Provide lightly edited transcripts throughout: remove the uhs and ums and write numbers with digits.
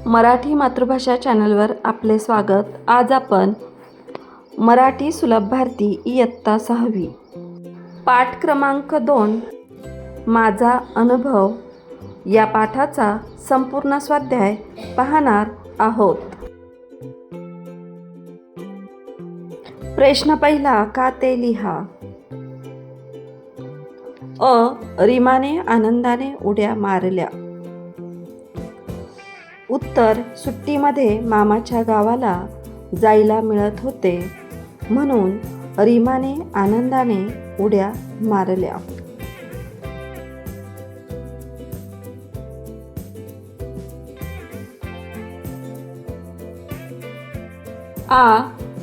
मराठी मातृभाषा चॅनलवर आपले स्वागत. आज आपण मराठी सुलभ भारती इयत्ता 6वी पाठ क्रमांक 2 माझा अनुभव या पाठाचा संपूर्ण स्वाध्याय पाहणार आहोत. प्रश्न पहिला, का ते लिहा. रीमाने आनंदाने उड्या मारल्या. उत्तर, सुट्टीमध्ये मामाच्या गावाला जायला मिळत होते म्हणून रीमाने आनंदाने उड्या मारल्या.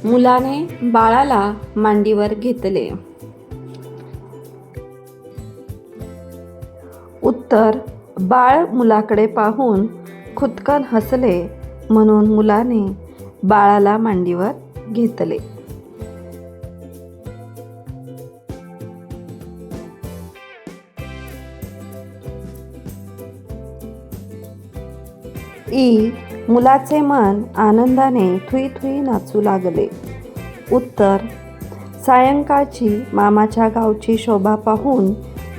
मुलाने बाळाला मांडीवर घेतले. उत्तर, बाळ मुलाकडे पाहून खुदकन हसले म्हणून मुलाने बाळाला मांडीवर घेतले. मुलाचे मन आनंदाने थुई थुई नाचू लागले. उत्तर, सायंकाळची मामाच्या गावची शोभा पाहून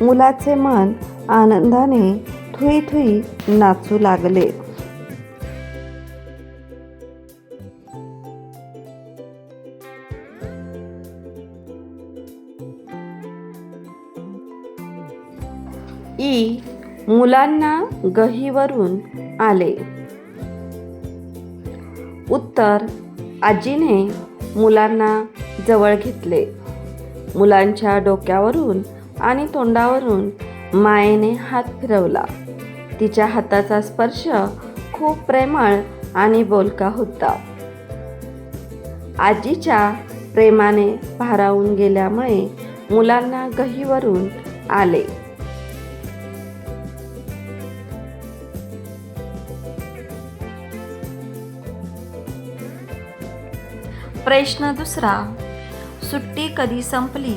मुलाचे मन आनंदाने थुई थुई नाचू लागले. मुलांना गहीवरून आले. उत्तर, आजीने मुलांना जवळ घेतले. मुलांच्या डोक्यावरून आणि तोंडावरून मायेने हात फिरवला. तिच्या हाताचा स्पर्श खूप प्रेमळ आणि बोलका होता. आजीच्या प्रेमाने भारावून गेल्यामुळे मुलांना गहीवरून आले. प्रश्न दुसरा, सुट्टी कधी संपली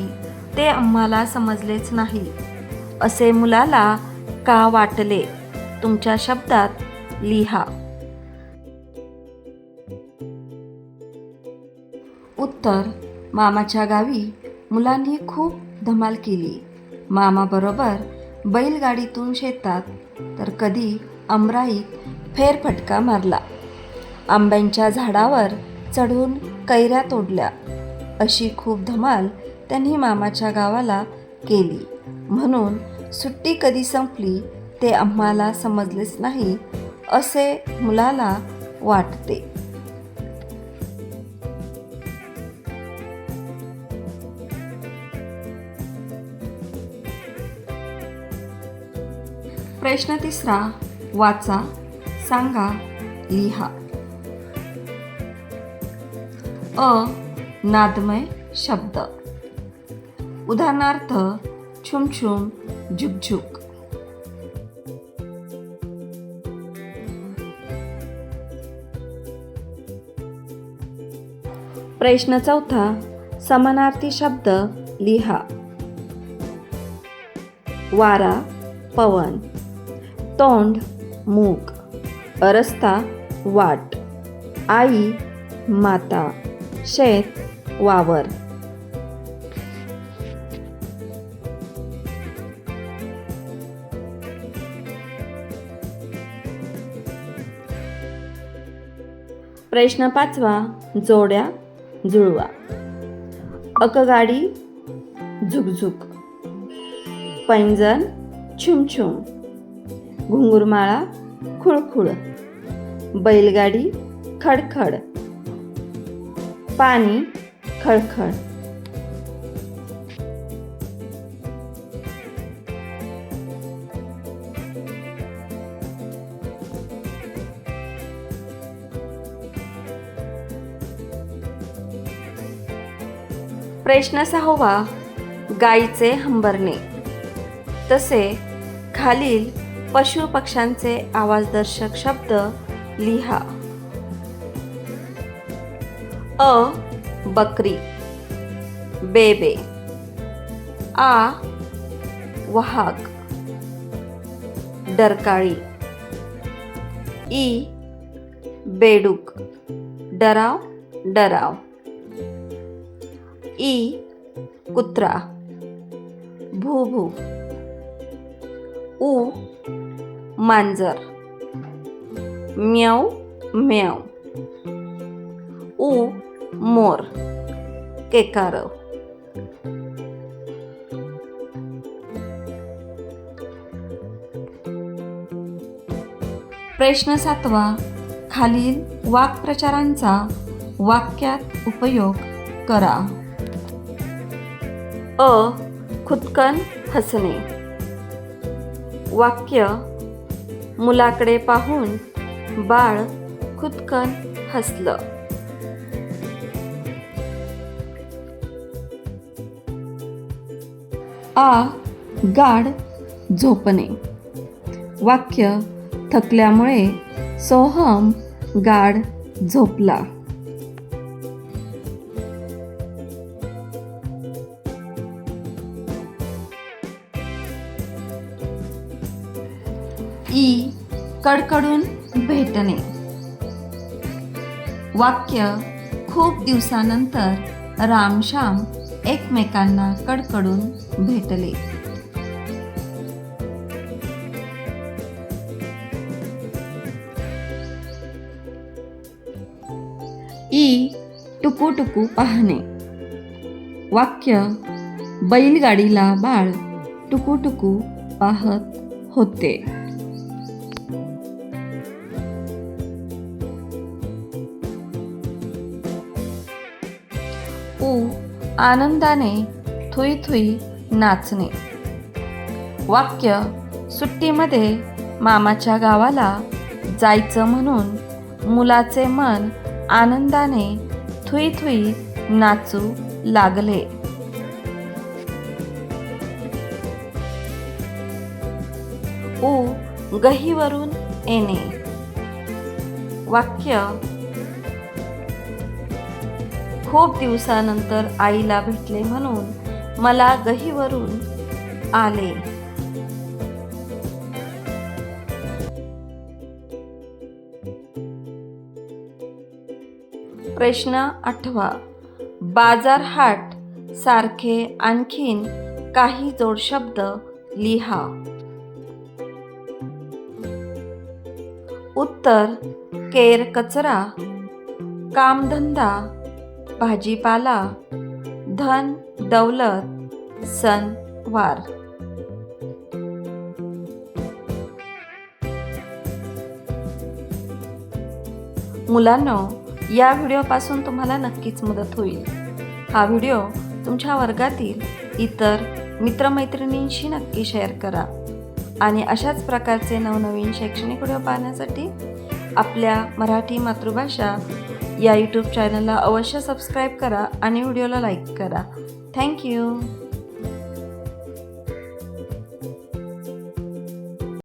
ते आम्हाला समजलेच नाही असे मुलाला का वाटले? तुमच्या शब्दात लिहा. उत्तर, मामाच्या गावी मुलांनी खूप धमाल केली. मामाबरोबर बैलगाडीतून शेतात तर कधी आमराईत फेरफटका मारला. आंब्यांच्या झाडावर चढून कैऱ्या तोडल्या. अशी खूप धमाल त्यांनी मामाच्या गावाला केली म्हणून सुट्टी कधी संपली ते आम्हाला समजलेच नाही असे मुलाला वाटते. प्रश्न तिसरा, वाचा, सांगा, लिहा. नादमय शब्द. उदाहरणार्थ, छुमछुम, झुकझुक. प्रश्न चौथा, समानार्थी शब्द लिहा. वारा, पवन. तोंड, मूग. रस्ता, वाट. आई, माता. शेत, वावर. प्रश्न पाचवा, जोड्या, जुळवा. अकगाडी, झुकझुक. पैंजण, छुमछुम. घुंगुरमाळा, खुळखुळ. बैलगाडी, खडखड. पाणी, खळखळ. प्रश्न सहावा, गाईचे हंबरणे. तसे खालील पशु पक्ष्यांचे आवाजदर्शक शब्द लिहा. बकरी. बेबे. वाहक. डरकाळी. बेडूक, डराव डराव. ई कुत्रा, भू भू. उ मांजर, म्याऊ म्याऊ. उ मोर, केकारव. प्रश्न 7. खालील वाक्प्रचारांचा वाक्यात उपयोग करा. अ. खुदकन हसणे. वाक्य: मुलाकडे पाहून बाळ खुदकन हसलं. आ. गाढ झोपणे. वाक्य: थकल्यामुळे सोहम गाढ झोपला. ई. कडकडून भेटणे. वाक्य: खूप दिवसानंतर रामश्याम एकमेकांना कडकडून भेटले. ई. टुकूटुकू पाहणे. वाक्य: बैलगाडीला बाळ टुकूटुकू पाहत होते. उ. आनंदाने थुई थुई नाचणे. वाक्य: सुट्टीमध्ये मामाच्या गावाला जायचं म्हणून मुलाचे मन आनंदाने थुई थुई नाचू लागले. उ. गहीवरून येणे. वाक्य: खूप दिवसानंतर आईला भेटले म्हणून मला गहीवरून आले. प्रश्न 8. बाजारहाट सारखे आणखीन काही जोडशब्द लिहा. उत्तर: केर कचरा, कामधंदा, भाजीपाला, धन दौलत, सण वार. मुलांनो, या व्हिडिओपासून तुम्हाला नक्कीच मदत होईल. हा व्हिडिओ तुमच्या वर्गातील इतर मित्रमैत्रिणींशी नक्की शेअर करा आणि अशाच प्रकारचे नवनवीन शैक्षणिक व्हिडिओ पाहण्यासाठी आपल्या मराठी मातृभाषा या यूट्यूब चॅनलला अवश्य सबस्क्राईब करा आणि व्हिडिओला लाईक करा. थँक्यू.